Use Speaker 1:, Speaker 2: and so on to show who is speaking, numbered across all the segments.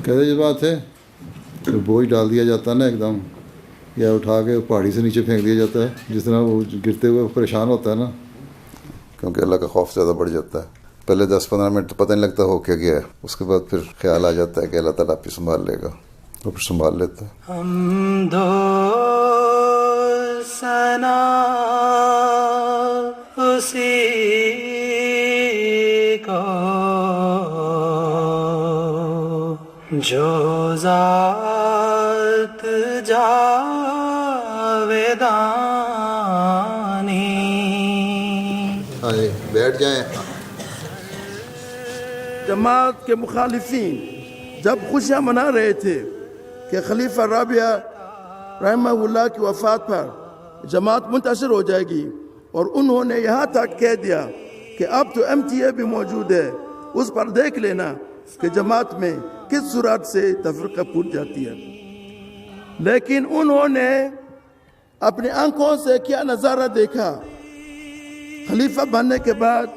Speaker 1: कहते जज्बात थे तो बोझ डाल दिया जाता है ना एकदम, या उठा के पहाड़ी से नीचे फेंक दिया जाता है, जिस तरह वो गिरते हुए परेशान होता है ना, क्योंकि अल्लाह का खौफ ज़्यादा बढ़ जाता है। पहले 10-15 मिनट तो पता नहीं लगता हो क्या गया है, उसके बाद फिर ख्याल आ जाता है कि अल्लाह ताला आप ही संभाल लेगा, और फिर संभाल लेता है।
Speaker 2: हमदो सना उसी को जो ज़ात जावेदानी।
Speaker 1: आए बैठ जाएं।
Speaker 3: जमात के मुखालिफिन जब खुशियाँ मना रहे थे कि खलीफा राबिया रहमहुल्लाह की वफ़ात पर जमात मुंतशिर हो जाएगी, और उन्होंने यहाँ तक कह दिया कि अब तो MTA भी मौजूद है, उस पर देख लेना कि जमात में किस सूरत से तफरीक़ा फूट जाती है। लेकिन उन्होंने अपनी आंखों से क्या नज़ारा देखा खलीफा बनने के बाद,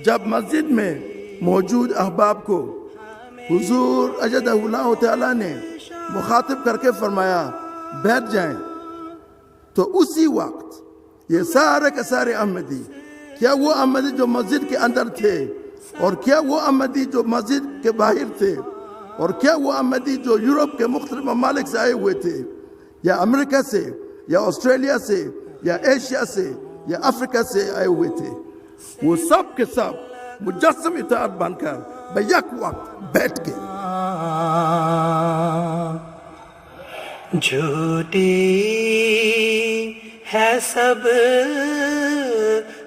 Speaker 3: जब मस्जिद में मौजूद अहबाब को हुजूर अजदहुल्लाह तआला ने मुखातिब करके फरमाया बैठ जाएं, तो उसी वक्त ये सारे के सारे अहमदी, क्या वो अहमदी जो मस्जिद के अंदर थे, और क्या वो अहमदी जो मस्जिद के बाहर थे, और क्या वो अहमदी जो यूरोप के मुख्तलिफ ममालिक से आए हुए थे, या अमेरिका से, या ऑस्ट्रेलिया से, या एशिया से, या अफ्रीका से आए हुए थे, वो सब के सब मुजस्सम इताअत बनकर बैक वक्त बैठ के
Speaker 2: झूठी है सब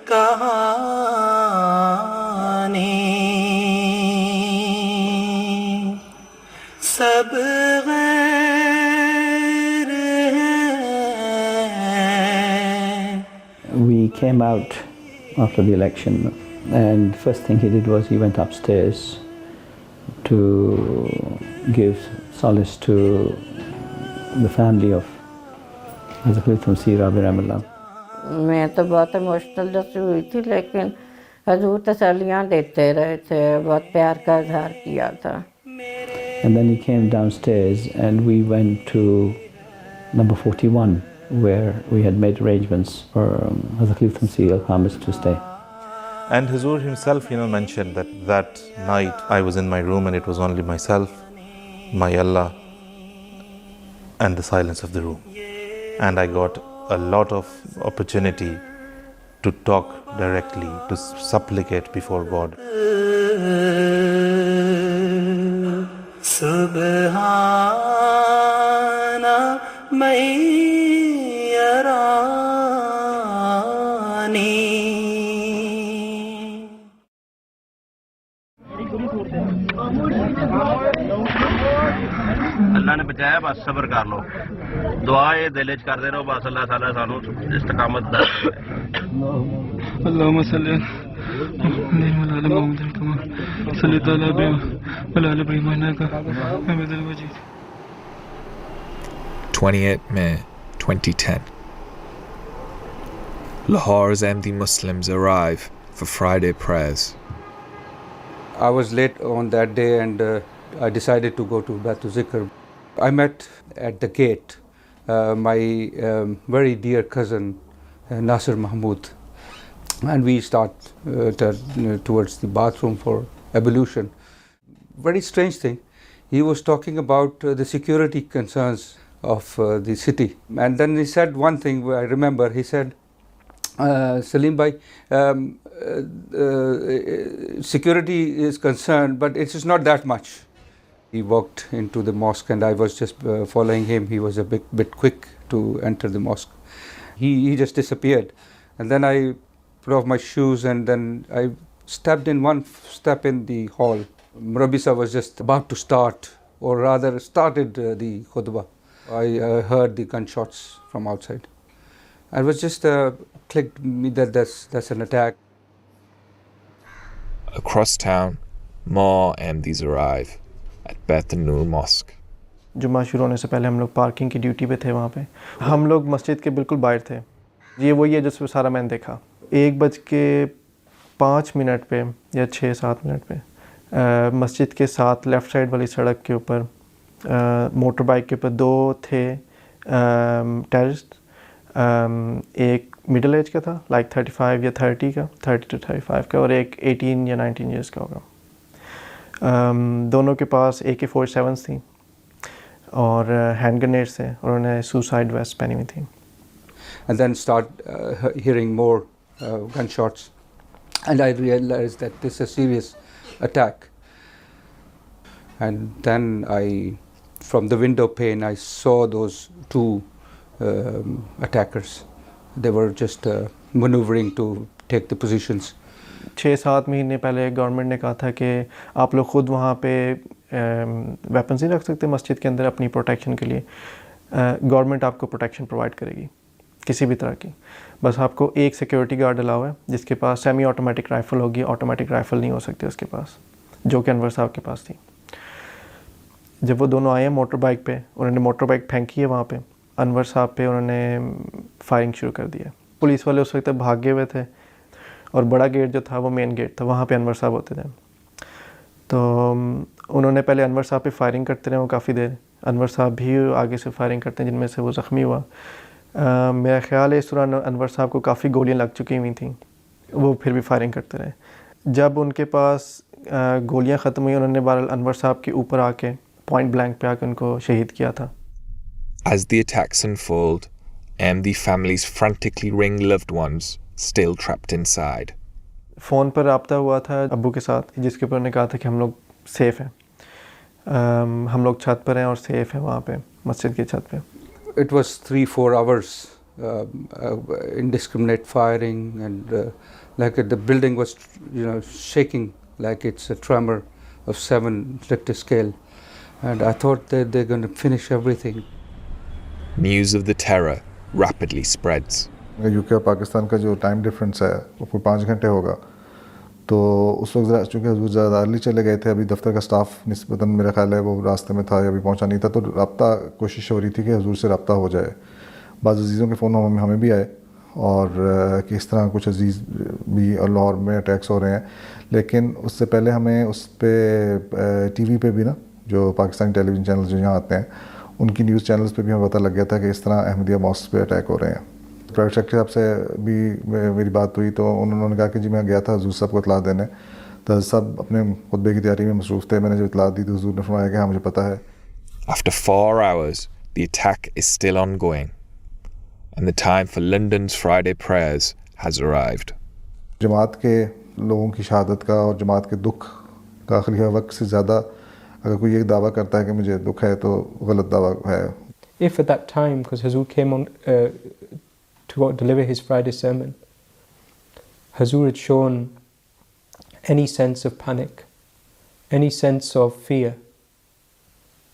Speaker 2: कहानी, सब गैर हैं।
Speaker 4: We came out after the election, and first thing he did was he went upstairs to give solace to the family of Caliph Rahimahullah.
Speaker 5: मैं तो बहुत इमोशनल जैसी हुई थी, लेकिन हजूर तसल्लियाँ देते रहे थे, बहुत प्यार का इजहार किया था।
Speaker 4: And then he came downstairs and we went to number 41 where we had made arrangements for Hazrat Caliph Al-Khamis to stay.
Speaker 6: And Huzur himself, mentioned that night I was in my room and it was only myself, my Allah, and the silence of the room. And I got a lot of opportunity to talk directly, to supplicate before God.
Speaker 2: Subhana mayyarani.
Speaker 7: अल्लाह ने बचाया, बस सब्र कर लो, दुआ ये दिल च करते रहो, बस अल्लाह ताला सानू इस्तकामत दे।
Speaker 8: अल्लाहुम्मा सल्ली अला मुहम्मद कमा सल्लल्लाहु अलैहि वसल्लम।
Speaker 9: 28 May 2010. Lahore's Ahmadiyya Muslims arrive for Friday prayers.
Speaker 10: I was late on that day and I decided to go to Baitul Zikr. I met at the gate my very dear cousin Nasir Mahmood, and we start towards the bathroom for ablution. Very strange thing, he was talking about the security concerns of the city, and then he said one thing I remember. He said, Salim bhai, security is concerned, but it is not that much. He walked into the mosque and I was just following him. He was a bit quick to enter the mosque. He just disappeared, and then I put off my shoes and then I stepped in one step in the hall. Murabisa was just about to start, or rather started the khutbah. I heard the gunshots from outside. I was just clicked me that that's an attack.
Speaker 9: Across town, more Ahmadis arrive at Bait An-Nur Mosque.
Speaker 11: जुम्मा शुरू होने से पहले हम लोग parking की duty पे थे। वहाँ पे हम लोग मस्जिद के बिल्कुल बाहर थे। ये वही है जिसमें सारा मैंने देखा। 1:05 पे या 6-7 मिनट पे मस्जिद के साथ लेफ़्ट साइड वाली सड़क के ऊपर मोटर बाइक के ऊपर 2 थे टेररिस्ट, एक मिडिल एज का था लाइक 35 या 30 का, 30 to 35 का, और एक 18 या 19 ईयर्स का होगा। दोनों के पास AK-47 थी और हैंड ग्रेनेड्स थे, और उन्होंने सुसाइड वेस्ट पहनी हुई थी।
Speaker 10: And then start hearing more gunshots, and I realized that this is a serious attack. And then from the window pane, I saw those 2 attackers. They were just maneuvering to take the positions.
Speaker 11: 6-7 महीने पहले government ने कहा था कि आप लोग ख़ुद वहाँ पे वेपन्स नहीं रख सकते मस्जिद के अंदर अपनी प्रोटेक्शन के लिए। गवर्नमेंट आपको प्रोटेक्शन प्रोवाइड करेगी किसी भी तरह की, बस आपको एक सिक्योरिटी गार्ड अलाउ है जिसके पास सेमी ऑटोमेटिक राइफ़ल होगी, ऑटोमेटिक राइफ़ल नहीं हो सकती उसके पास, जो कि अनवर साहब के पास थी। जब वो दोनों आए मोटर बाइक पे, उन्होंने मोटर बाइक फेंकी है वहाँ पे, अनवर साहब पे उन्होंने फायरिंग शुरू कर दिया। पुलिस वाले उस वक्त भागे हुए थे, और बड़ा गेट जो था वो मेन गेट था, वहाँ पे अनवर साहब होते थे। तो उन्होंने पहले अनवर साहब पे फायरिंग करते रहे वो काफ़ी देर, अनवर साहब भी आगे से फायरिंग करते हैं जिनमें से वो ज़ख्मी हुआ। मेरा ख्याल है इस दौरान अनवर साहब को काफ़ी गोलियां लग चुकी हुई थी, वो फिर भी फायरिंग करते रहे। जब उनके पास गोलियां ख़त्म हुई, उन्होंने बहरहाल अनवर साहब के ऊपर आके पॉइंट ब्लैंक पे आके उनको शहीद किया था।
Speaker 9: As the attacks unfold, the families frantically ring loved ones still trapped inside.
Speaker 11: Phone पर रब्ता हुआ था अब्बू के साथ, जिसके ऊपर उन्होंने कहा था कि हम लोग सेफ़ हैं, हम लोग छत पर हैं और सेफ़ हैं वहाँ पे मस्जिद की छत पे।
Speaker 10: It was 3-4 hours indiscriminate firing, and like the building was, shaking like it's a tremor of 7 Richter scale, and I thought that they're going to finish everything.
Speaker 9: News of the terror rapidly spreads.
Speaker 1: UK और पाकिस्तान का जो time difference है वो कोई 5 घंटे होगा, तो उस वक्त ज़रा चूँकि हजूर ज़्यादा अर्ली चले गए थे, अभी दफ्तर का स्टाफ निस्बतन मेरा ख्याल है वो रास्ते में था या अभी पहुँचा नहीं था, तो रब्ता कोशिश हो रही थी कि हजूर से रब्ता हो जाए। बाज़ अजीज़ों के फ़ोन हमें भी आए और कि इस तरह कुछ अजीज़ भी और लाहौर में अटैक्स हो रहे हैं, लेकिन उससे पहले हमें उस पर TV पे भी ना, जो पाकिस्तानी टेलीविज़न चैनल जो यहाँ आते हैं उनकी न्यूज़ चैनल्स पे भी हमें पता लग गया था कि इस तरह अहमदिया मॉस्क पे अटैक हो रहे हैं। प्राइवेट सेक्रेटरी साहब से भी मेरी बात हुई, तो उन्होंने कहा कि जी मैं गया था हजूर साहब को इतला देने, तो सब अपने खुतबे की तैयारी में मसरूफ़ थे। मैंने जब इतला दी तो हजूर ने फरमाया कि हाँ मुझे पता है।
Speaker 9: After 4 hours, the attack is still ongoing, and the time for London's Friday prayers has arrived.
Speaker 1: जमात के लोगों की शहादत का और जमात के दुख का आखिरी वक्त से ज़्यादा अगर कोई एक दावा करता है कि मुझे दुख है, तो गलत दावा है।
Speaker 12: If at that time, because Hazur came on to deliver his Friday sermon, Hazur had shown any sense of panic, any sense of fear,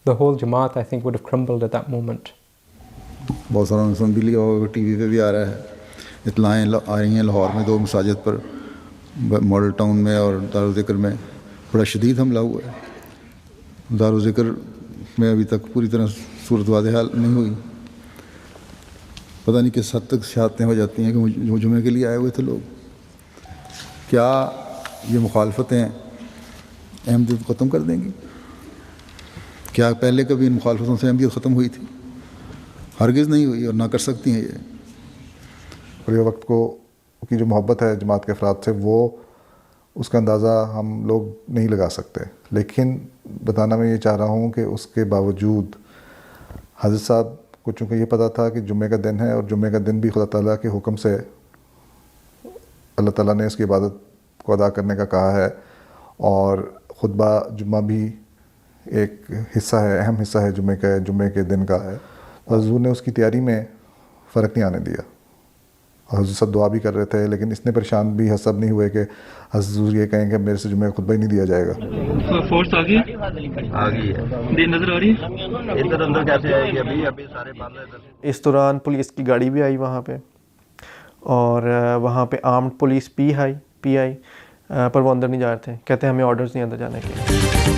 Speaker 12: the whole Jamaat, I think, would have crumbled at that moment.
Speaker 1: बहुत सारा सुन भी लिया होगा, TV पे भी आ रहा है, इतलाएँ आ रही हैं लाहौर में 2 मसाजिद पर, मॉडल टाउन में और दारुल ज़िक्र में बड़ा शदीद हमला हुआ है। दारुल ज़िक्र में अभी तक पूरी तरह सूरत वाज़ेह नहीं हुई, पता नहीं किस हद तक शहादतें हो जाती हैं कि जुमे के लिए आए हुए थे लोग। क्या ये मुखालफतें अहमदियत को ख़त्म कर देंगी? क्या पहले कभी इन मुखालफतों से अहमदियत ख़त्म हुई थी? हरगिज़ नहीं हुई और ना कर सकती हैं ये। और ये वक्त को की जो मोहब्बत है जमात के अफराद से, वो उसका अंदाज़ा हम लोग नहीं लगा सकते, लेकिन बताना मैं ये चाह रहा हूँ कि उसके बावजूद हज़रत साहब को चूँकि ये पता था कि जुम्मे का दिन है, और जुम्मे का दिन भी खुदा ताला के हुक्म से अल्लाह ताला ने इसकी इबादत को अदा करने का कहा है, और खुतबा जुम्मा भी एक हिस्सा है, अहम हिस्सा है जुम्मे के दिन का है। हज़ूर ने उसकी तैयारी में फ़र्क नहीं आने दिया, और हज़ूर सब दुआ भी कर रहे थे, लेकिन इतने परेशान भी सब नहीं हुए कि हज़ूर ये कहें कि मेरे से जुम्मे का खुतबा ही नहीं दिया जाएगा।
Speaker 8: फोर्स आ गई है, नज़र आ रही है,
Speaker 7: इधर अंदर कैसे आएगी? अभी सारे बंद हैं।
Speaker 11: इस दौरान पुलिस की गाड़ी भी आई वहाँ पे, और वहाँ पे आर्म्ड पुलिस PI, पर वो अंदर नहीं जा रहे थे, कहते हमें ऑर्डर्स नहीं अंदर जाने के।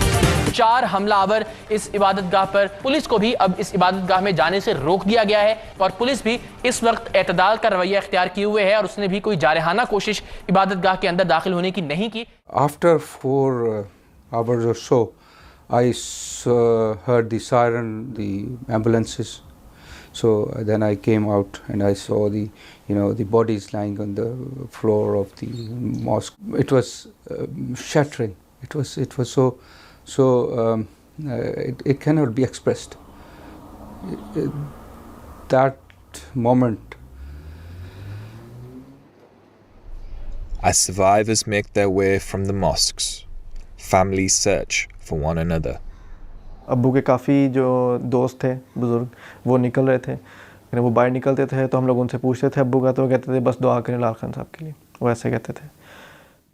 Speaker 13: 4 हमलावर इस इबादतगाह पर, पुलिस को भी अब इस इबादतगाह में जाने से रोक दिया गया है, और पुलिस भी इस वक्त एतदाल का रवैया इख्तियार किए हुए है, और उसने भी कोई जारहाना कोशिश इबादतगाह के अंदर दाखिल होने की नहीं की।
Speaker 10: After 4 hours or so, I heard the siren, the ambulances. So then I came out and I saw the bodies lying on the floor of the mosque. It was shattering. It was so it cannot be expressed. That moment.
Speaker 9: As survivors make their way from the mosques, families search for one another.
Speaker 11: अब्बू के काफ़ी जो दोस्त थे बुज़ुर्ग, वो निकल रहे थे। वो बाहर निकलते थे तो हम लोग उनसे पूछते थे अब्बू का, तो वो कहते थे बस दुआ करें लाल खान साहब के लिए, वो ऐसे कहते थे।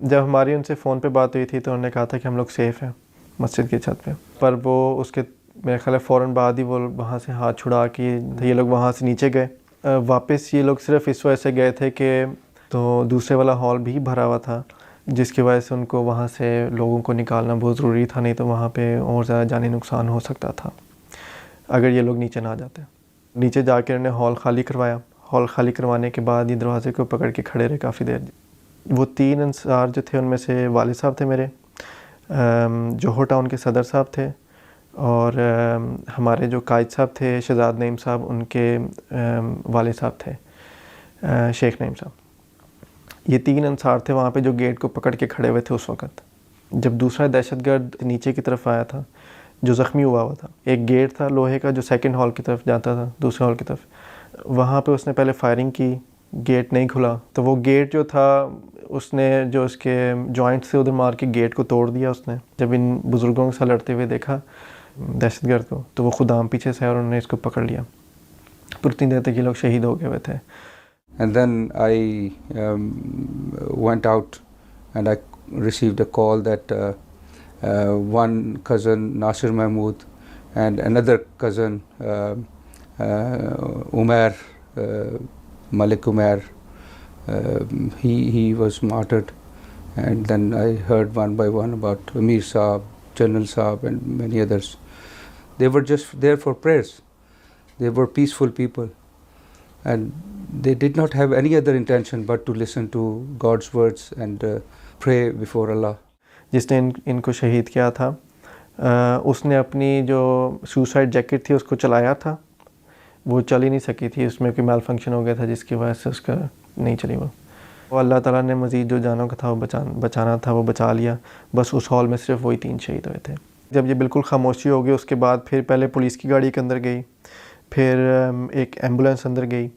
Speaker 11: जब हमारी उनसे फ़ोन पे बात हुई थी तो उन्होंने कहा था कि हम लोग सेफ़ हैं मस्जिद की छत पे, पर वो उसके मेरे ख्याल फ़ौरन बाद ही वो वहाँ से हाथ छुड़ा के ये लोग वहाँ से नीचे गए। वापस ये लोग सिर्फ इस वजह से गए थे कि तो दूसरे वाला हॉल भी भरा हुआ था, जिसकी वजह से उनको वहाँ से लोगों को निकालना बहुत ज़रूरी था, नहीं तो वहाँ पे और ज़्यादा जानी नुकसान हो सकता था अगर ये लोग नीचे ना जाते। नीचे जाकर उन्होंने हॉल खाली करवाया। हॉल खाली करवाने के बाद ये दरवाजे को पकड़ के खड़े रहे काफ़ी देर। वो 3 अंसार जो थे उनमें से वालिद साहब थे मेरे, जोहर टाउन के सदर साहब थे, और हमारे जो कायद साहब थे शहजाद नईम साहब, उनके वालिद साहब थे शेख नईम साहब। ये 3 अंसार थे वहाँ पे जो गेट को पकड़ के खड़े हुए थे उस वक़्त। जब दूसरा दहशतगर्द नीचे की तरफ आया था जो ज़ख्मी हुआ था, एक गेट था लोहे का जो सेकंड हॉल की तरफ जाता था, दूसरे हॉल की तरफ, वहाँ पे उसने पहले फायरिंग की, गेट नहीं खुला, तो वो गेट जो था उसने जो उसके जॉइंट से उधर मार के गेट को तोड़ दिया उसने। जब इन बुज़ुर्गों के साथ लड़ते हुए देखा दहशतगर्द को, तो वो खुदाम पीछे से और उन्होंने इसको पकड़ लिया। पर उतनी देर तक ये लोग शहीद हो गए हुए थे।
Speaker 10: And then I went out and I received a call that one cousin, Nasir Mahmood, and another cousin, Umair, Malik Umair, he was martyred. And then I heard one by one about Amir Saab, General Saab, and many others. They were just there for prayers. They were peaceful people. And they did not have any other intention but to listen to God's words and pray before Allah.
Speaker 11: जिसने इनको शहीद किया था उसने अपनी जो suicide jacket थी उसको चलाया था, वो चल ही नहीं सकी थी, उसमें कोई मेल फंक्शन हो गया था जिसकी वजह से उसका नहीं चली वो अल्लाह ताला ने मज़ीद जो जानों का था वो बचाना था वो बचा लिया। बस उस हॉल में सिर्फ वही 3 शहीद हुए थे। जब ये बिल्कुल खामोशी हो गई उसके बाद फिर पहले पुलिस की गाड़ी के अंदर गई, फिर एक एम्बुलेंस अंदर गई,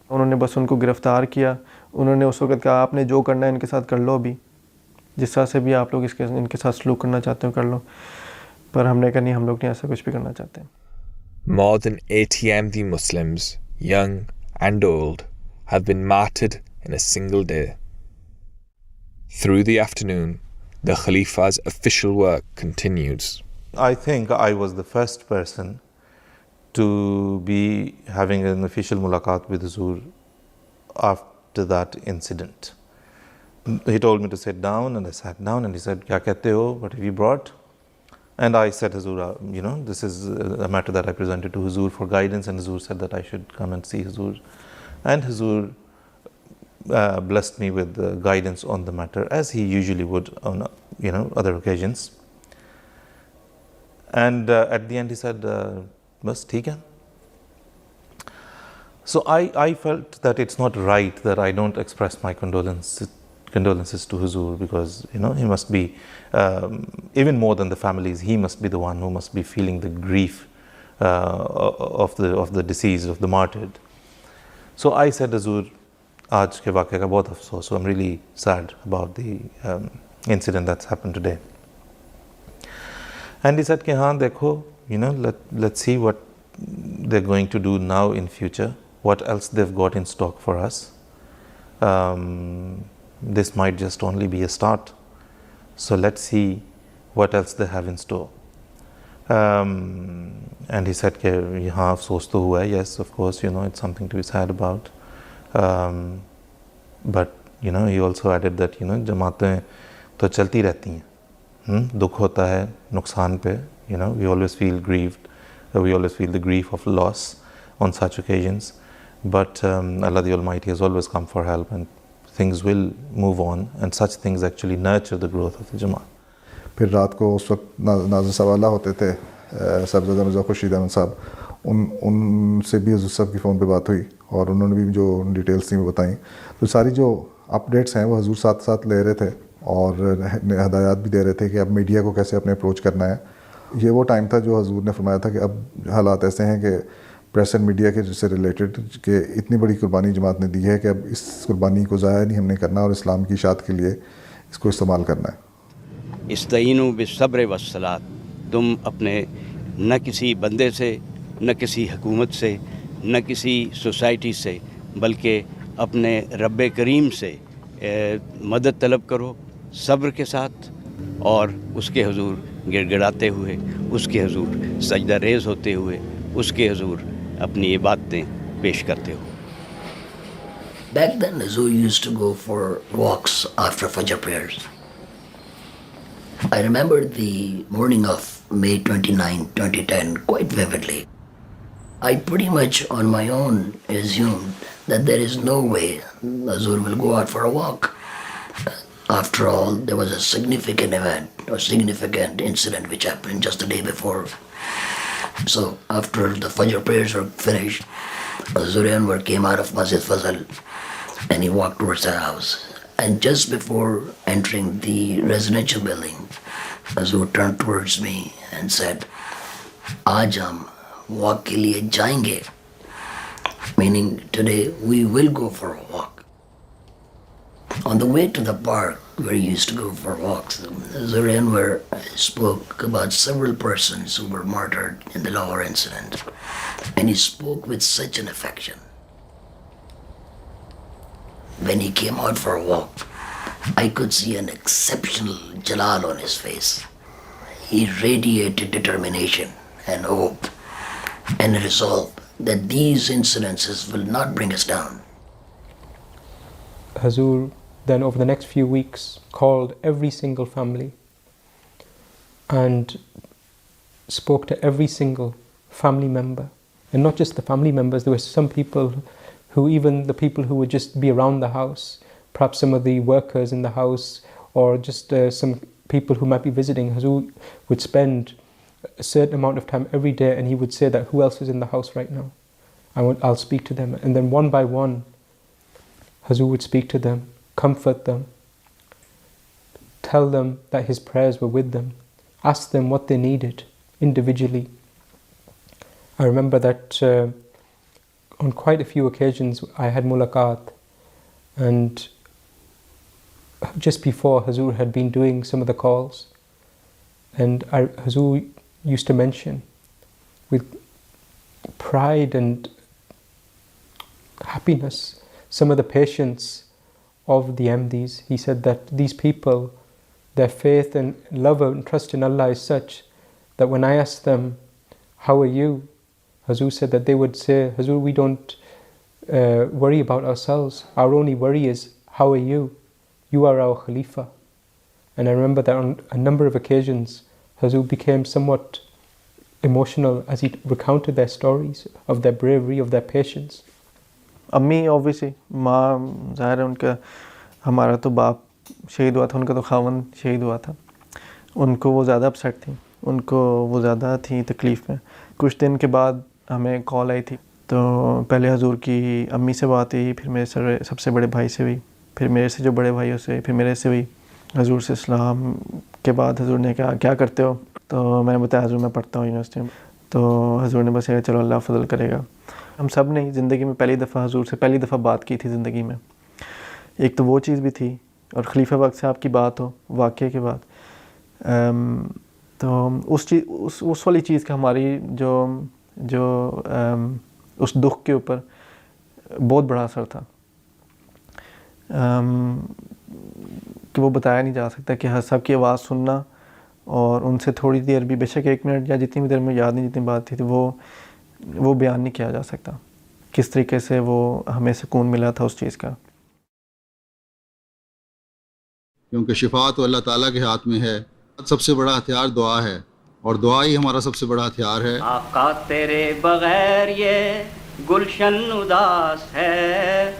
Speaker 11: उन्होंने बस उनको गिरफ़्तार किया। उन्होंने उस वक़्त कहा आपने जो करना है इनके साथ कर लो, अभी जिस तरह से भी आप लोग इनके साथ सलूक करना चाहते हो कर लो, पर हमने कहा नहीं, हम लोग नहीं ऐसा कुछ भी करना चाहते।
Speaker 9: More than 80 Ahmadiyya Muslims, young and old, have been martyred in a single day. Through the afternoon, the Khalifa's official work continues.
Speaker 6: I think I was the first person to be having an official mulaqat with Huzur after that incident. He told me to sit down and I sat down and he said, "Kya kehte ho? What have you brought?" And I said, Huzur, this is a matter that I presented to Huzur for guidance, and Huzur said that I should come and see Huzur. And Huzur blessed me with guidance on the matter, as he usually would on other occasions. And at the end he said, "Bas, theek hai." So I felt that it's not right that I don't express my condolences to Huzur, because he must be even more than the families, he must be the one who must be feeling the grief of the deceased, of the martyred. So I said, Huzur, aaj ke waqe ka bahut afsos, so I'm really sad about the incident that's happened today. And he said, haan dekho, let's see what they're going to do now in future, what else they've got in stock for us. This might just only be a start. So let's see what else they have in store. And he said, yahan afsos to hua hai. Yes, of course, it's something to be sad about. But, he also added that, jamaatein to chalti rehti hain. Dukh hota hai, nuksan pe, we always feel grieved. We always feel the grief of loss on such occasions. But Allah the Almighty has always come for help, and things will move on, and such things actually nurture the growth of the Jamaat.
Speaker 14: फिर रात को उस वक्त नाज़िर सवाला होते थे साहबजादा मिर्ज़ा खुर्शीद अहमद साहब, उनसे भी हज़ूर साहब की फ़ोन पे बात हुई और उन्होंने भी जो डिटेल्स थी वो बताई। तो सारी जो अपडेट्स हैं वो हज़ूर साथ साथ ले रहे थे और हदायत भी दे रहे थे कि अब मीडिया को कैसे अपने अप्रोच करना है। ये वो टाइम था जो हज़ूर ने फरमाया था कि अब हालात ऐसे हैं कि प्रेस एंड मीडिया के से रिलेटेड कि इतनी बड़ी कुर्बानी जमात ने दी है कि अब इस कुर्बानी को ज़ाया नहीं हमने करना और इस्लाम की इशाअत के लिए इसको इस्तेमाल करना है।
Speaker 15: इस्तईनु बिस्सब्र वस्सलात, तुम अपने न किसी बंदे से, न किसी हुकूमत से, न किसी सोसाइटी से, बल्कि अपने रब्बे करीम से मदद तलब करो सब्र के साथ और उसके हुजूर गिड़गिड़ाते हुए, उसके हुजूर सजदा रेज़ होते हुए, उसके हुजूर अपनी इबादतें पेश करते हो।
Speaker 16: Back then, Hazur used to go for walks after Fajr prayers. I remember the morning of May 29, 2010 quite vividly. I pretty much on my own assumed that there is no way Hazur will go out for a walk. After all, there was a significant event or significant incident which happened just the day before. So after the Fajr prayers were finished, Hazur Anwar came out of Masjid Fazal and he walked towards the house. And just before entering the residential building, Hazur turned towards me and said, "Aaj hum walk ke liye jayenge," meaning today we will go for a walk. On the way to the park where he used to go for walks, Hazur Anwar spoke about several persons who were martyred in the Lahore incident, and he spoke with such an affection. When he came out for a walk, I could see an exceptional jalal on his face. He radiated determination and hope and resolve that these incidences will not bring us down.
Speaker 12: Hazur then over the next few weeks called every single family and spoke to every single family member. And not just the family members, there were some people who, even the people who would just be around the house, perhaps some of the workers in the house or just some people who might be visiting. Hazur would spend a certain amount of time every day and he would say that who else is in the house right now? I'll speak to them. And then one by one, Hazur would speak to them, comfort them, tell them that his prayers were with them, ask them what they needed individually. I remember that on quite a few occasions I had mulaqat, and just before Hazur had been doing some of the calls, and Hazur used to mention with pride and happiness some of the patience of the Ahmadis. He said that these people, their faith and love and trust in Allah is such that when I asked them, "How are you?" Hazur said that they would say, "Hazur, we don't worry about ourselves. Our only worry is, how are you? You are our Khalifa." And I remember that on a number of occasions, Hazur became somewhat emotional as he recounted their stories of their bravery, of their patience.
Speaker 11: अम्मी obviously, माँ ज़ाहिर है उनका, हमारा तो बाप शहीद हुआ था, उनका तो खावन शहीद हुआ था, उनको वो ज़्यादा अपसेट थी, उनको वो ज़्यादा थी तकलीफ़ में। कुछ दिन के बाद हमें कॉल आई थी, तो पहले हजूर की अम्मी से बात हुई, फिर मेरे सबसे बड़े भाई से हुई, फिर मेरे से जो बड़े भाइयों से, फिर मेरे से हुई। हजूर से सलाम के बाद हजूर ने कहा, "क्या करते हो?" तो मैंने बताया, "हजूर मैं पढ़ता हूँ यूनिवर्सिटी में।" तो हजूर ने बस कहा, "चलो अल्लाह फजल करेगा।" हम सब ने ज़िंदगी में पहली दफ़ा हजूर से पहली दफ़ा बात की थी ज़िंदगी में। एक तो वो चीज़ भी थी, और खलीफा पाक साहब की बात हो वाक़े के बाद, तो उस वाली चीज़ का हमारी जो उस दुख के ऊपर बहुत बड़ा असर था, कि वो बताया नहीं जा सकता कि हर सब की आवाज़ सुनना और उनसे थोड़ी देर भी, बेशक 1 मिनट या जितनी भी देर में याद नहीं जितनी बात थी, तो वो बयान नहीं किया जा सकता किस तरीके से वो हमें सुकून मिला था उस चीज़ का।
Speaker 1: क्योंकि शिफा तो अल्लाह ताला के हाथ में है। सबसे बड़ा हथियार दुआ है, और दुआ ही हमारा सबसे बड़ा हथियार है।
Speaker 2: आका तेरे बगैर ये गुलशन उदास है,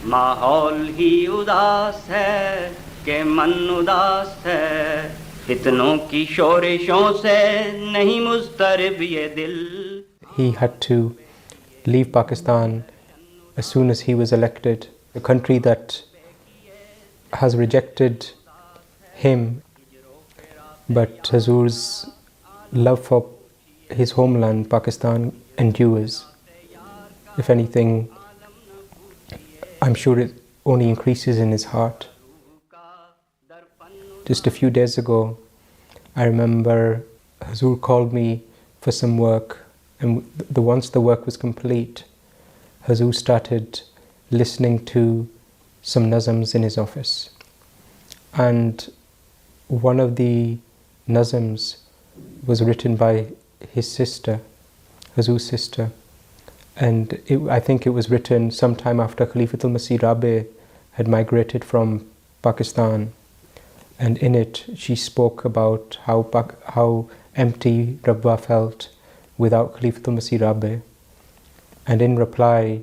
Speaker 2: माहौल ही उदास है कि मन उदास है। फितनों की शोरिशों से नहीं मुस्तरब ये दिल.
Speaker 12: He had to leave Pakistan as soon as he was elected. A country that has rejected him, but Hazur's love for his homeland, Pakistan, endures. If anything, I'm sure it only increases in his heart. Just a few days ago, I remember Hazur called me for some work, and once the work was complete, Hazur started listening to some nazms in his office. And one of the nazms was written by his sister, Hazur's sister. And I think it was written sometime after Khalifatul Masih Rabi had migrated from Pakistan. And in it, she spoke about how empty Rabwa felt without Khalifatul Masih Rabi. And in reply,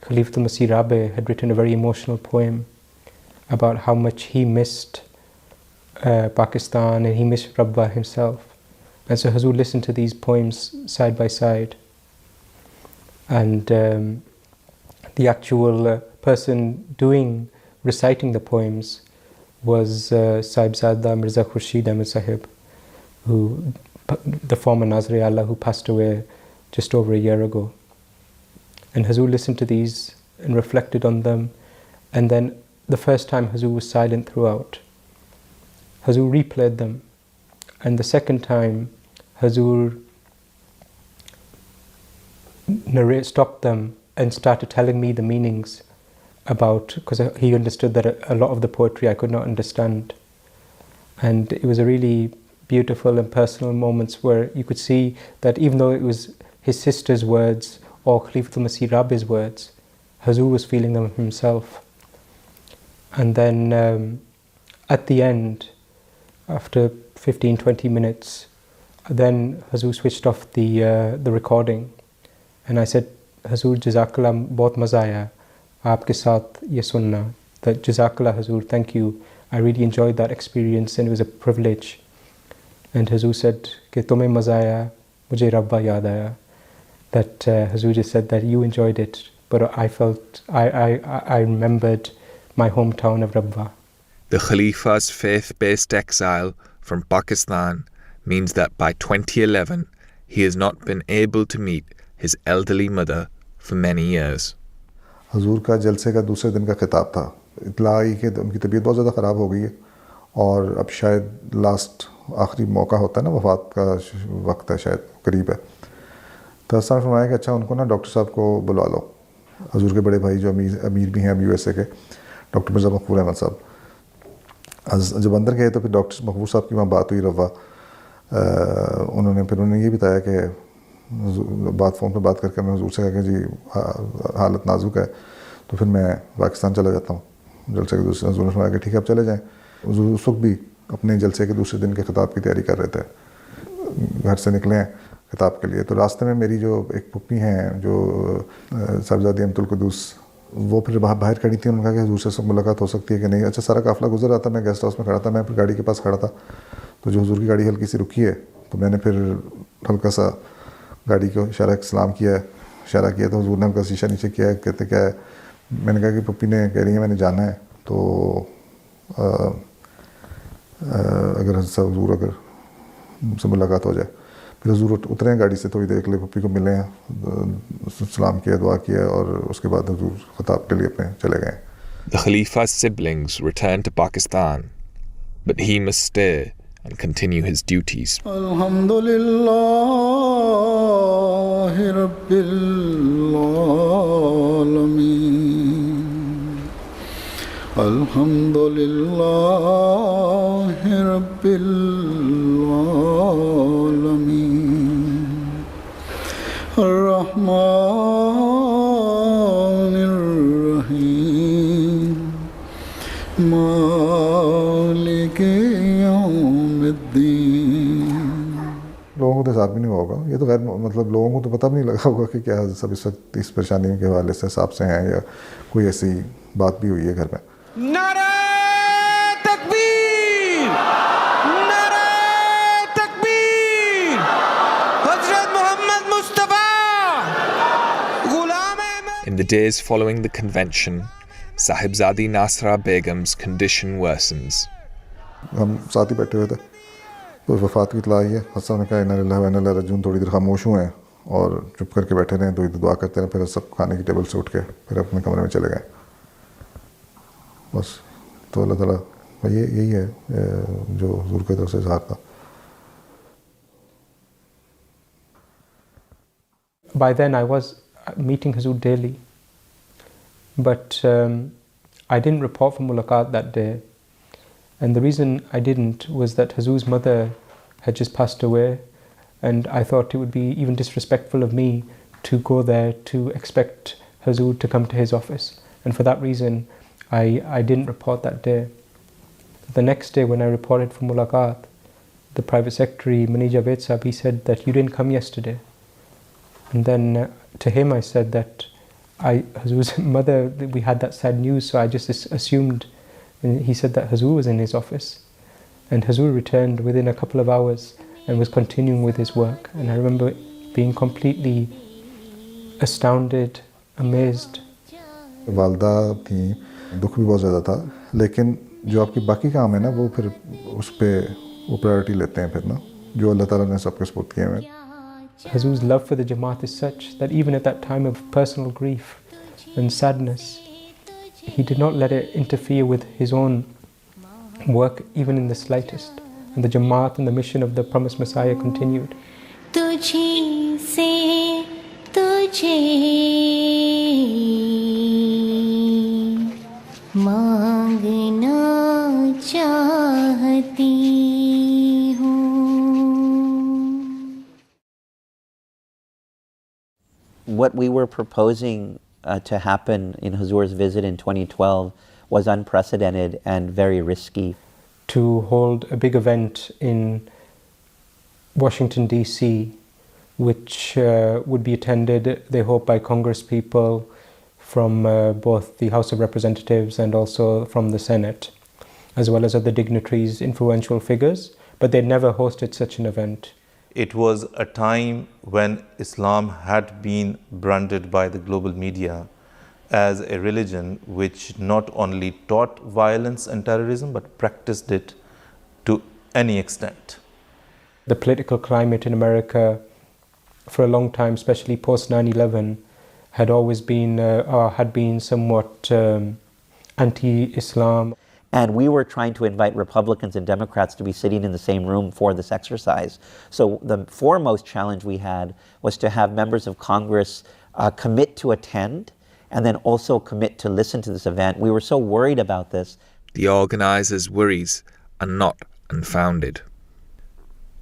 Speaker 12: Khalifatul Masih Rabi had written a very emotional poem about how much he missed Pakistan and he missed Rabwa himself. And so Hazur listened to these poems side by side. And the actual person reciting the poems was Sahibzada Mirza Khurshid Ahmed Sahib, the former Nazir-e-Allah who passed away just over a year ago. And Hazur listened to these and reflected on them. And then the first time Hazur was silent throughout. Hazur replayed them. And the second time Hazur stopped them and started telling me the meanings about, because he understood that a lot of the poetry I could not understand. And it was a really beautiful and personal moments where you could see that even though it was his sister's words or Khalifatul Masih Rabi's words, Hazur was feeling them himself. And then at the end, after 15-20 minutes, then Hazur switched off the recording. And I said, Hazur, Jazakallah, bahut maza aaya aapke saath ye sunna. That Jazakallah, Hazur, thank you. I really enjoyed that experience and it was a privilege. And Hazur said, कि तुम्हें मज़ा आया, मुझे रब्बा याद आया. That Hazur just said that you enjoyed it, but I remembered my hometown of Rabwa.
Speaker 9: The Khalifa's faith-based exile from Pakistan means that by 2011, he has not been able to meet his elderly mother for many years.
Speaker 14: हजूर का जलसे का दूसरे दिन का खिताब था. इतला आई कि उनकी तबीयत बहुत ज़्यादा ख़राब हो गई है और अब शायद लास्ट आखिरी मौका होता है ना, वफ़ात का वक्त है, शायद करीब है. तो असल फरमाया कि अच्छा उनको ना डॉक्टर साहब को बुला लो. हजूर के बड़े भाई जो अमीर भी हैं USA के, डॉक्टर मिर्ज़ा मकबूल अहमद साहब. जब अंदर गए तो फिर डॉक्टर मकबूल साहब की वहाँ बात हुई रवा. उन्होंने ये बताया कि फ़ोन पे बात करके मैं हजूर से कहा कि जी हालत नाजुक है, तो फिर मैं पाकिस्तान चला जाता हूँ जलसे के दूसरे. हजूर ने फरमाया कि ठीक है आप चले जाएँ. हजूर उस वक्त भी अपने जलसे के दूसरे दिन के खिताब की तैयारी कर रहे थे. घर से निकले हैं खिताब के लिए, तो रास्ते में मेरी जो एक पुप्पी हैं जो साहिबजादी अमतुल कुदूस, वो फिर बाहर खड़ी थी. उन्होंने कहा कि हजूर से मुलाकात हो सकती है कि नहीं. अच्छा, सारा काफ़िला गुजर रहा था, मैं गेस्ट हाउस में खड़ा था, मैं फिर गाड़ी के पास खड़ा था. तो जो हजूर की गाड़ी हल्की सी रुकी है तो मैंने फिर हल्का सा गाड़ी को इशारा किया तो हजूर ने हल्का शीशा नीचे किया. कहते क्या है? मैंने कहा कि पप्पी ने कह रही है मैंने जाना है, तो अगर हजूर अगर उनसे मुलाकात हो जाए. फिर हजूर उतरे गाड़ी से, थोड़ी देर के लिए पप्पी को मिले हैं, सलाम किया, दुआ किया और उसके बाद हजूर खिताब के लिए अपने चले गए.
Speaker 9: The Khalifa's siblings returned to Pakistan, but he must stay and continue his duties.
Speaker 1: Alhamdulillahi Rabbil Alameen. Alhamdulillahi Rabbil Alameen. Ar-Rahmanir Rahim. Maliki
Speaker 14: लोगों को तो साथ भी नहीं होगा. ये तो खैर मतलब लोगों को तो पता भी नहीं लगा होगा कि क्या सब इस वक्त इस परेशानी के हवाले से हिसाब से हैं या कोई ऐसी बात भी हुई है घर में.
Speaker 17: नारे तकबीर,
Speaker 9: the days following the convention, Sahibzadi Nasra Begum's condition worsens.
Speaker 14: हम साथ ही बैठे हुए थे तो वफ़ात की इत्तला आई है। हसन ने कहा इन्ना लिल्लाहि व इन्ना इलैहि राजिऊन, थोड़ी देर खामोश हुए और चुप करके बैठे रहे, दुआ करते रहे, फिर सब खाने की टेबल से उठ के फिर अपने कमरे में चले गए। बस तो अल्लाह ताला यही है जो हुज़ूर की तरफ से इज़हार था।
Speaker 12: By then I was meeting Huzur daily, but I didn't report for mulaqat that day. And the reason I didn't was that Huzur's mother had just passed away, and I thought it would be even disrespectful of me to go there to expect Huzur to come to his office. And for that reason, I didn't report that day. The next day when I reported for mulaqat, the private secretary, Mani Javed Sahab, he said that you didn't come yesterday. And then to him I said that Huzur's mother, we had that sad news, so I just assumed. And he said that Huzur was in his office. And Huzur returned within a couple of hours and was continuing with his work. And I remember being completely astounded, amazed.
Speaker 14: वालदा थी, दुख भी बहुत ज़्यादा था, लेकिन जो आपकी बाकी काम है ना वो फिर उस पे वो प्रायोरिटी लेते हैं फिर ना, जो अल्लाह ताला ने सबके सुपुर्द किए हैं।
Speaker 12: Huzur's love for the Jamaat is such that even at that time of personal grief and sadness, he did not let it interfere with his own work even in the slightest. And the Jamaat and the mission of the promised Messiah continued.
Speaker 17: तुझी से तुझे मांगना चाहती हूँ।
Speaker 18: What we were proposing to happen in Huzur's visit in 2012 was unprecedented and very risky.
Speaker 12: To hold a big event in Washington, D.C., which would be attended, they hope, by Congress people from both the House of Representatives and also from the Senate, as well as other dignitaries, influential figures, but they'd never hosted such an event.
Speaker 6: It was a time when Islam had been branded by the global media as a religion which not only taught violence and terrorism but practiced it to any extent.
Speaker 12: The political climate in America for a long time, especially post 9/11, had always been or had been somewhat anti-Islam.
Speaker 18: And we were trying to invite Republicans and Democrats to be sitting in the same room for this exercise. So the foremost challenge we had was to have members of Congress commit to attend and then also commit to listen to this event. We were so worried about this.
Speaker 9: The organisers' worries are not unfounded.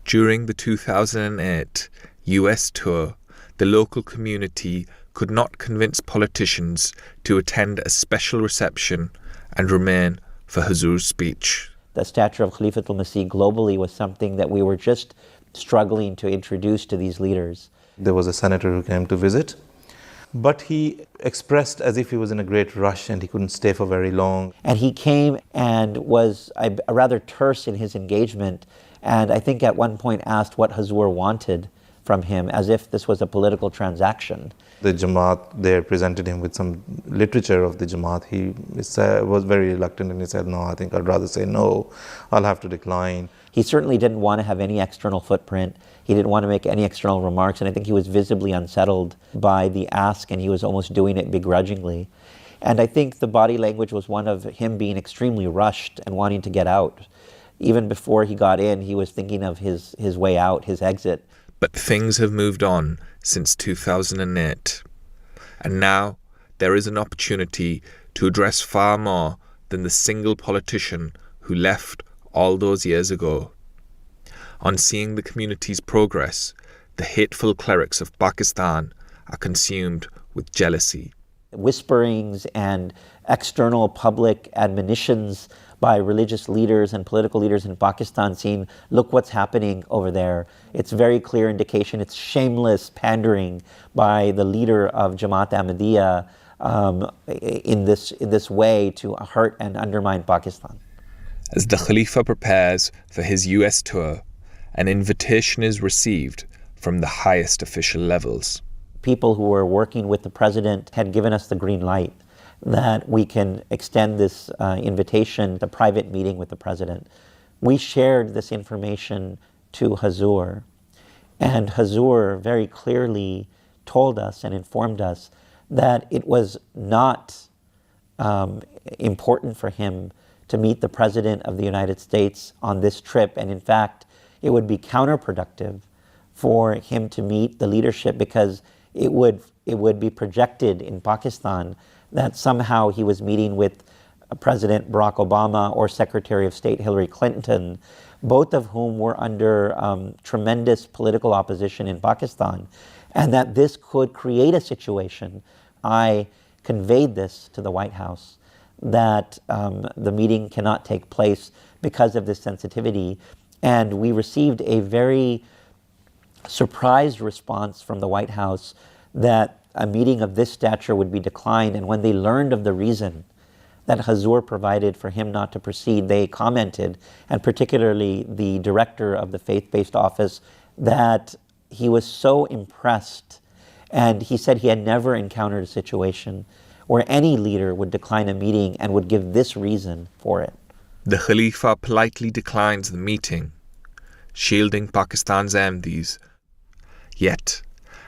Speaker 9: During the 2008 US tour, the local community could not convince politicians to attend a special reception and remain for Huzur's speech.
Speaker 18: The stature of Khalifatul Masih globally was something that we were just struggling to introduce to these leaders.
Speaker 6: There was a senator who came to visit, but he expressed as if he was in a great rush and he couldn't stay for very long.
Speaker 18: And he came and was rather terse in his engagement, and I think at one point asked what Huzur wanted from him, as if this was a political transaction.
Speaker 6: The Jamaat there presented him with some literature of the Jamaat. He was very reluctant and he said, no, I think I'd rather say no, I'll have to decline.
Speaker 18: He certainly didn't want to have any external footprint. He didn't want to make any external remarks, and I think he was visibly unsettled by the ask, and he was almost doing it begrudgingly. And I think the body language was one of him being extremely rushed and wanting to get out. Even before he got in, he was thinking of his way out, his exit.
Speaker 9: But things have moved on since 2008. And now there is an opportunity to address far more than the single politician who left all those years ago. On seeing the community's progress, the hateful clerics of Pakistan are consumed with jealousy.
Speaker 18: Whisperings and external public admonitions by religious leaders and political leaders in Pakistan saying, look what's happening over there. It's very clear indication, it's shameless pandering by the leader of Jamaat Ahmadiyya in this way to hurt and undermine Pakistan.
Speaker 9: As the Khalifa prepares for his US tour, an invitation is received from the highest official levels.
Speaker 18: people who were working with the president had given us the green light that we can extend this invitation, the private meeting with the president. We shared this information to Hazur, and Hazur very clearly told us and informed us that it was not important for him to meet the President of the United States on this trip, and in fact, it would be counterproductive for him to meet the leadership because it would be projected in Pakistan that somehow he was meeting with President Barack Obama or Secretary of State Hillary Clinton, both of whom were under tremendous political opposition in Pakistan, and that this could create a situation. I conveyed this to the White House, that the meeting cannot take place because of this sensitivity, and we received a very surprised response from the White House that a meeting of this stature would be declined, and when they learned of the reason that Hazur provided for him not to proceed, they commented, and particularly the director of the faith-based office, that he was so impressed, and he said he had never encountered a situation where any leader would decline a meeting and would give this reason for it.
Speaker 9: The Khalifa politely declines the meeting, shielding Pakistan's Ahmadis. Yet,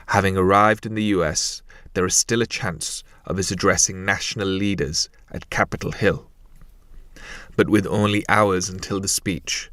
Speaker 9: having arrived in the US, there is still a chance of his addressing national leaders at Capitol Hill. But with only hours until the speech,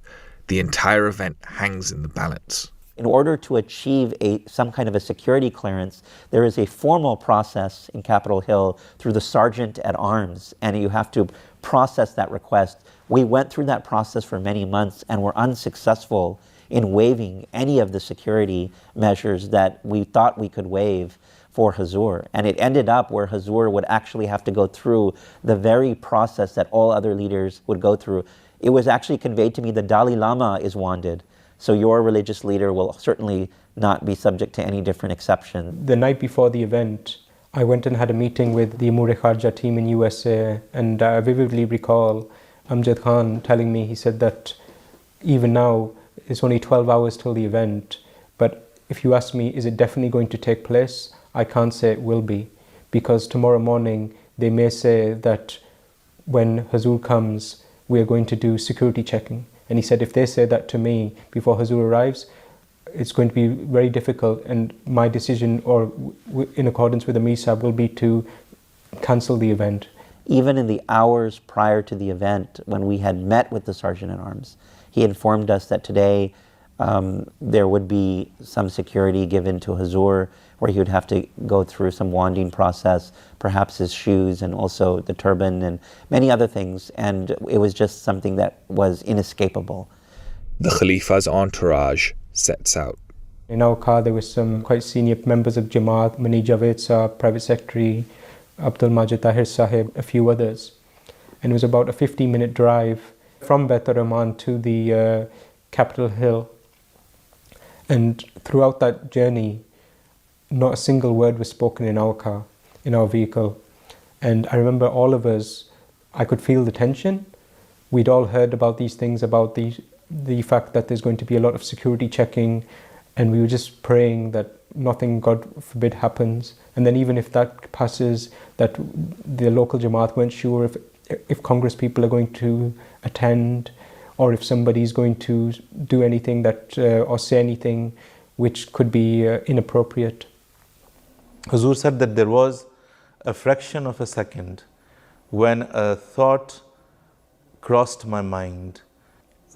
Speaker 9: the entire event hangs in the balance.
Speaker 18: In order to achieve some kind of a security clearance, there is a formal process in Capitol Hill through the Sergeant at Arms, and you have to process that request. We went through that process for many months and were unsuccessful in waiving any of the security measures that we thought we could waive for Hazur. And it ended up where Hazur would actually have to go through the very process that all other leaders would go through. It was actually conveyed to me the Dalai Lama is wanted, so your religious leader will certainly not be subject to any different exception.
Speaker 12: The night before the event, I went and had a meeting with the Amur-e-Kharja team in USA, and I vividly recall Amjad Khan telling me, he said that even now, it's only 12 hours till the event, but if you ask me, is it definitely going to take place? I can't say it will be, because tomorrow morning they may say that when Hazur comes, we are going to do security checking. And he said, if they say that to me before Hazur arrives, it's going to be very difficult, and my decision, or in accordance with the Amir will be to cancel the event.
Speaker 18: Even in the hours prior to the event, when we had met with the Sergeant at Arms, he informed us that today there would be some security given to Hazur, where he would have to go through some wanding process, perhaps his shoes and also the turban and many other things, and it was just something that was inescapable.
Speaker 9: The Khalifa's entourage sets out.
Speaker 12: In our car there were some quite senior members of Jamaat, Mani Javed Saab, Private Secretary, Abdul Majid Tahir Sahib, a few others. And it was about a 15-minute drive from Beit Rahman to the Capitol Hill. And throughout that journey, not a single word was spoken in our car, in our vehicle. And I remember all of us, I could feel the tension. We'd all heard about these things, about the fact that there's going to be a lot of security checking, and we were just praying that nothing, God forbid, happens. And then even if that passes, that the local Jamaat weren't sure if Congress people are going to attend, or if somebody's going to do anything that or say anything which could be inappropriate.
Speaker 6: Hazur said that there was a fraction of a second when a thought crossed my mind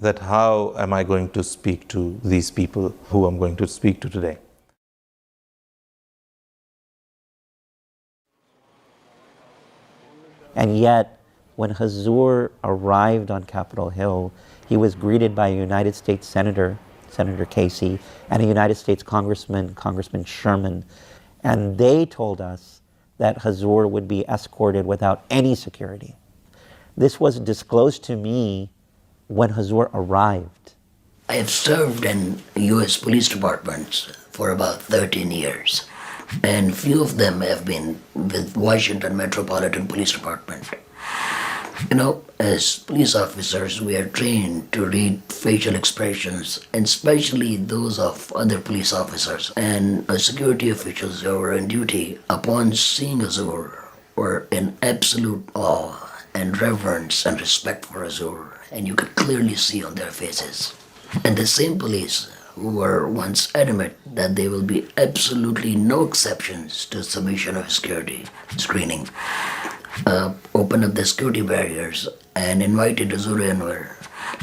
Speaker 6: that how am I going to speak to these people who I'm going to speak to today.
Speaker 18: And yet, when Hazur arrived on Capitol Hill, he was greeted by a United States Senator, Senator Casey, and a United States Congressman, Congressman Sherman. And they told us that Hazur would be escorted without any security. This was disclosed to me when Hazur arrived.
Speaker 16: I have served in US police departments for about 13 years, and few of them have been with Washington Metropolitan Police Department. You know, as police officers, we are trained to read facial expressions, and especially those of other police officers and security officials who were on duty. Upon seeing Hazur, were in absolute awe and reverence and respect for Hazur, and you could clearly see on their faces. And the same police who were once adamant that there will be absolutely no exceptions to submission of security screening, opened up the security barriers and invited Hazur Anwar,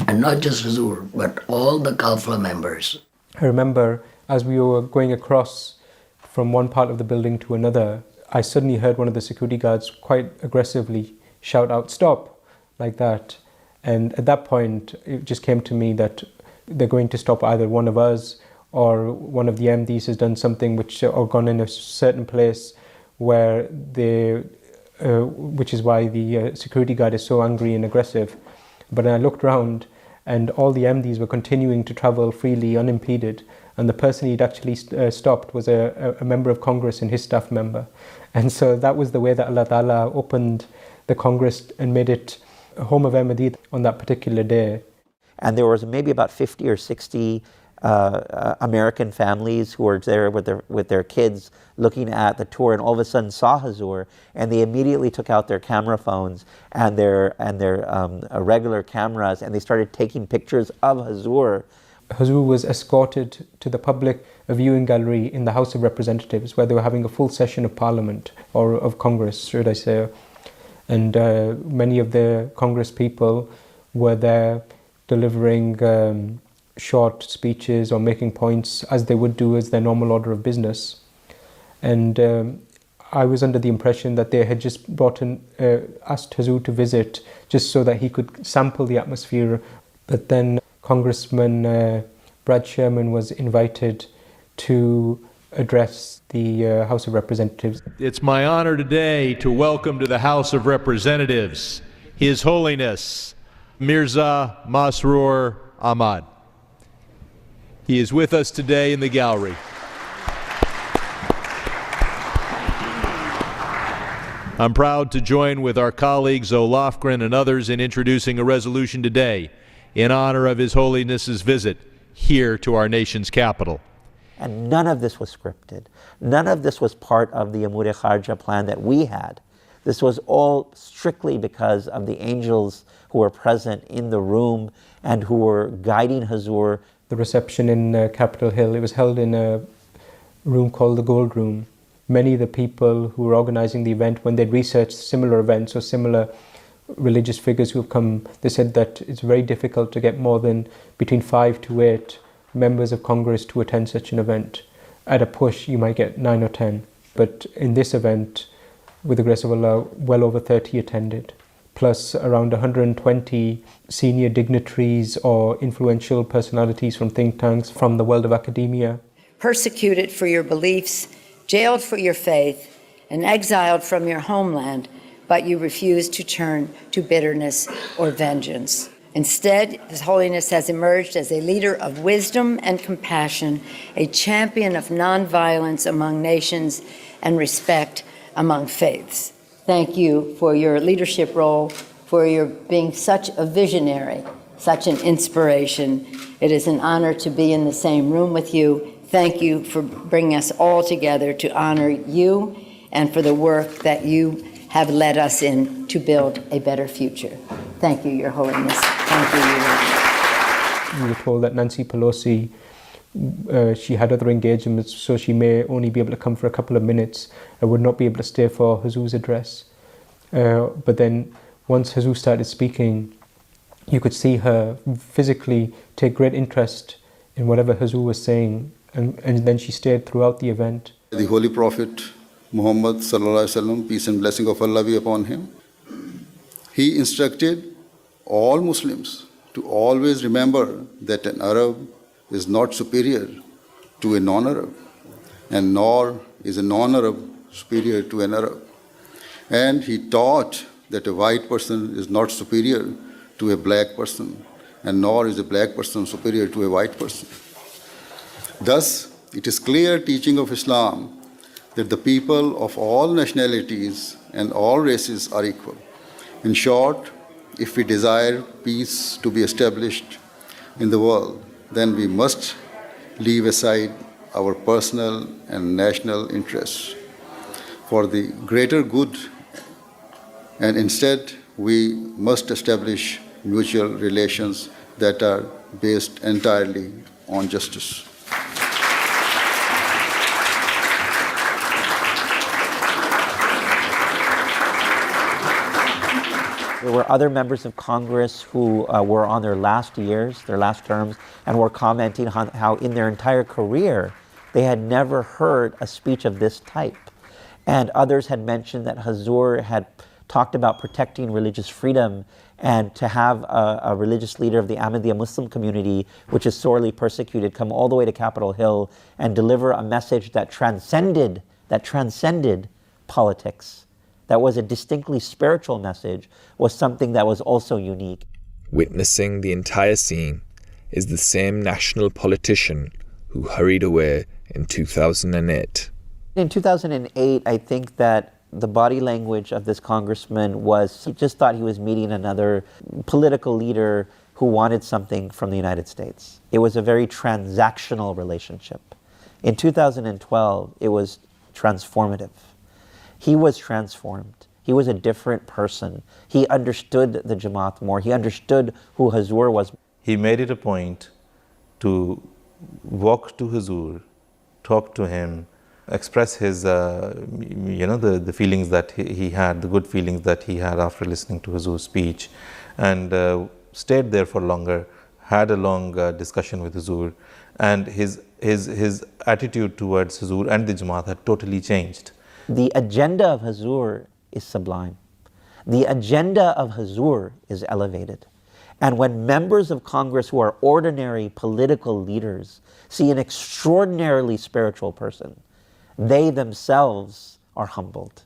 Speaker 16: and not just Hazur, but all the Kafla members.
Speaker 12: I remember as we were going across from one part of the building to another, I suddenly heard one of the security guards quite aggressively shout out, "Stop," like that. And at that point, it just came to me that they're going to stop either one of us or one of the MDs has done something or gone in a certain place where which is why the security guard is so angry and aggressive. But I looked around and all the MDs were continuing to travel freely, unimpeded. And the person he'd actually stopped was a member of Congress and his staff member. And so that was the way that Allah Ta'ala opened the Congress and made it a home of Ahmadiyya on that particular day.
Speaker 18: And there was maybe about 50 or 60 American families who were there with their kids looking at the tour, and all of a sudden saw Hazur, and they immediately took out their camera phones and their regular cameras, and they started taking pictures of Hazur.
Speaker 12: Hazur was escorted to the public viewing gallery in the House of Representatives, where they were having a full session of Parliament, or of Congress, should I say. And many of the Congress people were there delivering short speeches or making points as they would do as their normal order of business. And I was under the impression that they had just asked Hazur to visit just so that he could sample the atmosphere. But then Congressman Brad Sherman was invited to address the House of Representatives.
Speaker 19: It's my honor today to welcome to the House of Representatives His Holiness Mirza Masroor Ahmad. He is with us today in the gallery. I'm proud to join with our colleagues O'Loughlin and others in introducing a resolution today in honor of His Holiness's visit here to our nation's capital.
Speaker 18: And none of this was scripted. None of this was part of the Amur-e Kharja plan that we had. This was all strictly because of the angels who were present in the room and who were guiding Hazur.
Speaker 12: The reception in Capitol Hill, it was held in a room called the Gold Room. Many of the people who were organizing the event, when they'd researched similar events or similar religious figures who have come, they said that it's very difficult to get more than between 5 to 8 members of Congress to attend such an event. At a push, you might get 9 or 10. But in this event, with the grace of Allah, well over 30 attended, plus around 120 senior dignitaries or influential personalities from think tanks, from the world of academia.
Speaker 20: Persecuted for your beliefs, jailed for your faith, and exiled from your homeland, but you refuse to turn to bitterness or vengeance. Instead, His Holiness has emerged as a leader of wisdom and compassion, a champion of nonviolence among nations and respect among faiths. Thank you for your leadership role, for your being such a visionary, such an inspiration. It is an honor to be in the same room with you. Thank you for bringing us all together to honor you and for the work that you have led us in to build a better future. Thank you, Your Holiness. Thank you, Your Holiness.
Speaker 12: We were told that Nancy Pelosi, she had other engagements, so she may only be able to come for a couple of minutes and would not be able to stay for Hazur's address. But then once Hazur started speaking, you could see her physically take great interest in whatever Hazur was saying, and then she stayed throughout the event.
Speaker 1: The Holy Prophet Muhammad Sallallahu Alaihi Wasallam, peace and blessing of Allah be upon him, he instructed all Muslims to always remember that an Arab is not superior to a non-Arab, and nor is a non-Arab superior to an Arab. And he taught that a white person is not superior to a black person, and nor is a black person superior to a white person. Thus, it is clear teaching of Islam that the people of all nationalities and all races are equal. In short, if we desire peace to be established in the world, then we must leave aside our personal and national interests for the greater good, and instead we must establish mutual relations that are based entirely on justice.
Speaker 18: There were other members of Congress who were on their last years, their last terms, and were commenting on how in their entire career they had never heard a speech of this type. And others had mentioned that Huzur had talked about protecting religious freedom, and to have a religious leader of the Ahmadiyya Muslim community, which is sorely persecuted, come all the way to Capitol Hill and deliver a message that transcended politics, that was a distinctly spiritual message, was something that was also unique.
Speaker 9: Witnessing the entire scene is the same national politician who hurried away in 2008.
Speaker 18: In 2008, I think that the body language of this congressman was, he just thought he was meeting another political leader who wanted something from the United States. It was a very transactional relationship. In 2012, it was transformative. He was transformed. He was a different person. He understood the Jamaat more. He understood who Huzur was.
Speaker 6: He made it a point to walk to Huzur, talk to him, express his, the feelings that he had, the good feelings that he had after listening to Huzur's speech, and stayed there for longer, had a long discussion with Huzur, and his attitude towards Huzur and the Jamaat had totally changed.
Speaker 18: The agenda of Huzur is sublime. The agenda of Huzur is elevated. And when members of Congress who are ordinary political leaders see an extraordinarily spiritual person, they themselves are humbled.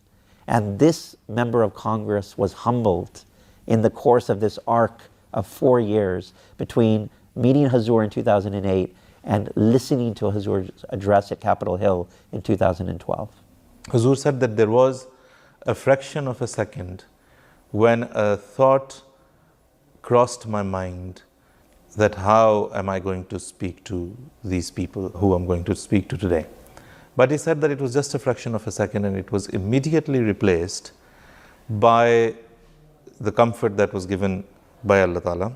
Speaker 18: And this member of Congress was humbled in the course of this arc of 4 years between meeting Huzur in 2008 and listening to Huzur's address at Capitol Hill in 2012.
Speaker 6: Huzur said that there was a fraction of a second when a thought crossed my mind that how am I going to speak to these people who I'm going to speak to today. But he said that it was just a fraction of a second, and it was immediately replaced by the comfort that was given by Allah Ta'ala.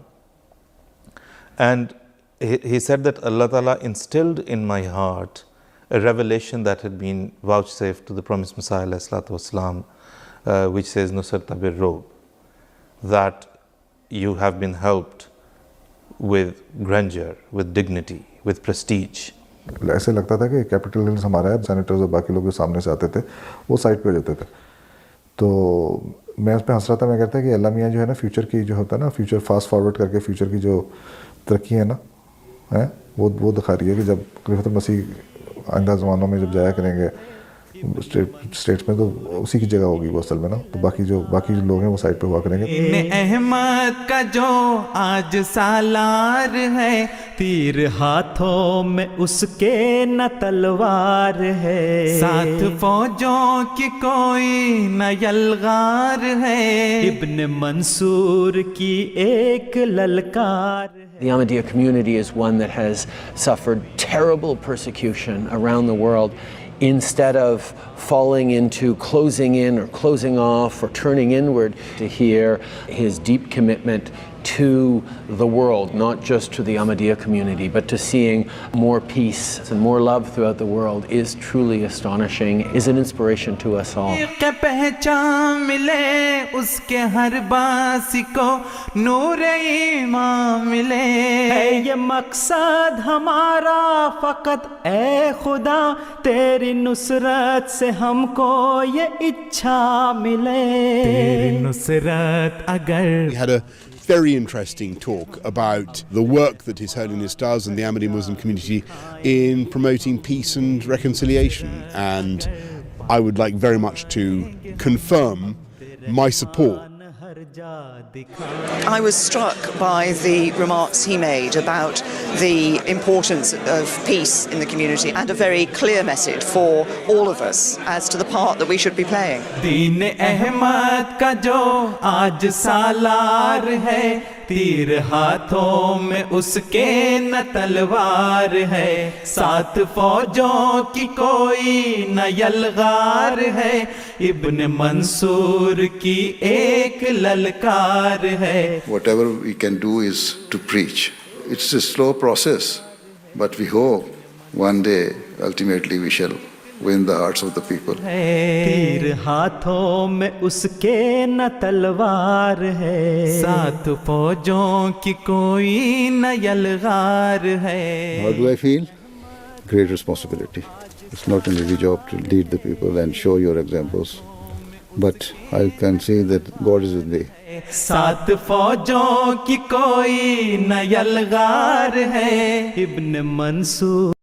Speaker 6: And he said that Allah Ta'ala instilled in my heart a revelation that had been vouchsafed to the promised Messiah والسلام, which says, Nusarta bir rob, that you have been helped with grandeur, with dignity, with prestige.
Speaker 14: ऐसे लगता था कि capital hills हमारा है, senators और बाकी लोग जो सामने से आते थे वो साइड पे हो जाते थे. तो मैं उस पर हंस रहा था. मैं कहता कि अल्लाह मियाँ जो है ना, फ्यूचर की जो होता है ना, फ्यूचर फास्ट फॉरवर्ड करके फ्यूचर की जो तरक्की है ना, है वो दिखा रही है कि जब खलीफत मसीह आइंदा ज़मानों में जब जाया करेंगे स्टेट्स में, तो उसी की जगह होगी वो असल में ना. तो बाकी जो लोग हैं वो साइड पे हुआ करेंगे.
Speaker 21: अहमद का जो आज सालार है, तीर हाथों में उसके न तलवार है, साथ फौजों की कोई न यलगार है, इब्न मंसूर की एक ललकार है.
Speaker 22: The Ahmadiyya community is one that has suffered terrible persecution around the world. Instead of falling into closing in or closing off or turning inward, to hear his deep commitment to the world, not just to the Ahmadiyya community, but to seeing more peace and more love throughout the world is truly astonishing, is an inspiration to us all.
Speaker 21: पहचान मिले उसके हर बासी को नूर ईमान मिले, है ये मकसद हमारा फकत ए खुदा, तेरी नुसरत से हमको ये इच्छा मिले, तेरी नुसरत अगर.
Speaker 23: We had a very interesting talk about the work that His Holiness does and the Ahmadiyya Muslim community in promoting peace and reconciliation, and I would like very much to confirm my support
Speaker 3: I was struck by the remarks he made about the importance of peace in the community and a very clear message for all of us as to the part that we should be playing.
Speaker 21: दीन अहमद का जो आज सालार है, तीर हाथों में उसके न तलवार है, सात फौजों की कोई न यलगार है, इब्न मंसूर की एक ललकार है.
Speaker 1: Whatever we can do is to preach. It's a slow process, but we hope one day, ultimately, we shall win the hearts of the people.
Speaker 21: तीर हाथों में उसके न तलवार है, सात फौजों की कोई न यलगार है.
Speaker 1: How do I feel? Great responsibility. It's not an easy job to lead the people and show your examples, but I can see that God is with me.
Speaker 21: सात फौजों की कोई न यलगार है, इब्न मंसूर